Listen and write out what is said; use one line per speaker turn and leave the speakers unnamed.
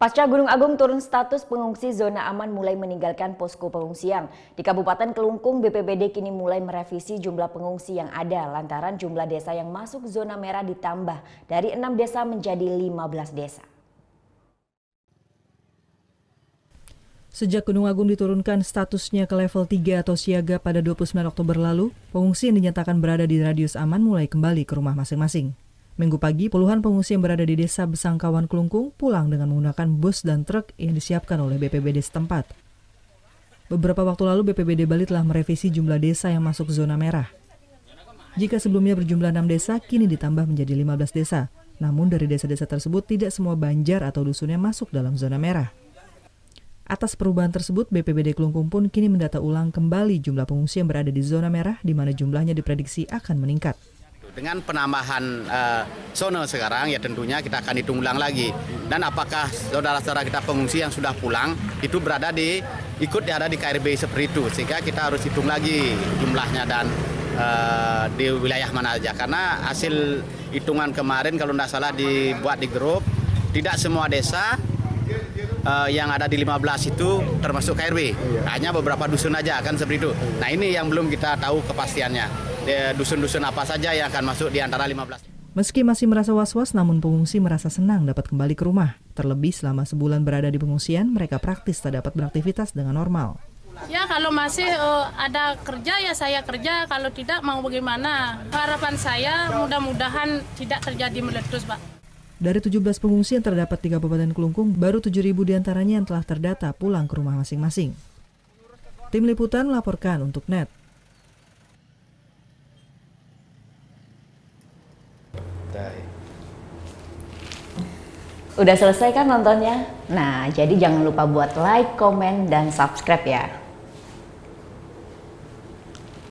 Pasca Gunung Agung turun status pengungsi zona aman mulai meninggalkan posko pengungsian. Di Kabupaten Kelungkung, BPBD kini mulai merevisi jumlah pengungsi yang ada lantaran jumlah desa yang masuk zona merah ditambah dari 6 desa menjadi 15 desa.
Sejak Gunung Agung diturunkan statusnya ke level 3 atau siaga pada 29 Oktober lalu, pengungsi yang dinyatakan berada di radius aman mulai kembali ke rumah masing-masing. Minggu pagi, puluhan pengungsi yang berada di desa Besangkawan Kelungkung pulang dengan menggunakan bus dan truk yang disiapkan oleh BPBD setempat. Beberapa waktu lalu BPBD Bali telah merevisi jumlah desa yang masuk zona merah. Jika sebelumnya berjumlah 6 desa, kini ditambah menjadi 15 desa. Namun dari desa-desa tersebut tidak semua banjar atau dusunnya masuk dalam zona merah. Atas perubahan tersebut, BPBD Kelungkung pun kini mendata ulang kembali jumlah pengungsi yang berada di zona merah di mana jumlahnya diprediksi akan meningkat.
Dengan penambahan zona sekarang ya tentunya kita akan hitung ulang lagi. Dan apakah saudara-saudara kita pengungsi yang sudah pulang itu ada di KRB seperti itu. Sehingga kita harus hitung lagi jumlahnya dan di wilayah mana aja. Karena hasil hitungan kemarin kalau tidak salah dibuat di grup, tidak semua desa yang ada di 15 itu termasuk KRB. Hanya beberapa dusun aja kan seperti itu. Nah ini yang belum kita tahu kepastiannya. Dusun-dusun apa saja yang akan masuk di antara 15.
Meski masih merasa was-was, namun pengungsi merasa senang dapat kembali ke rumah. Terlebih selama sebulan berada di pengungsian, mereka praktis tak dapat beraktivitas dengan normal.
Ya kalau masih ada kerja ya saya kerja, kalau tidak mau bagaimana. Harapan saya mudah-mudahan tidak terjadi meletus, Pak.
Dari 17 pengungsi yang terdapat di Kabupaten Kelungkung, baru 7.000 diantaranya yang telah terdata pulang ke rumah masing-masing. Tim Liputan melaporkan untuk NET.
Udah selesai kan nontonnya? Nah, jadi jangan lupa buat like, komen, dan subscribe ya.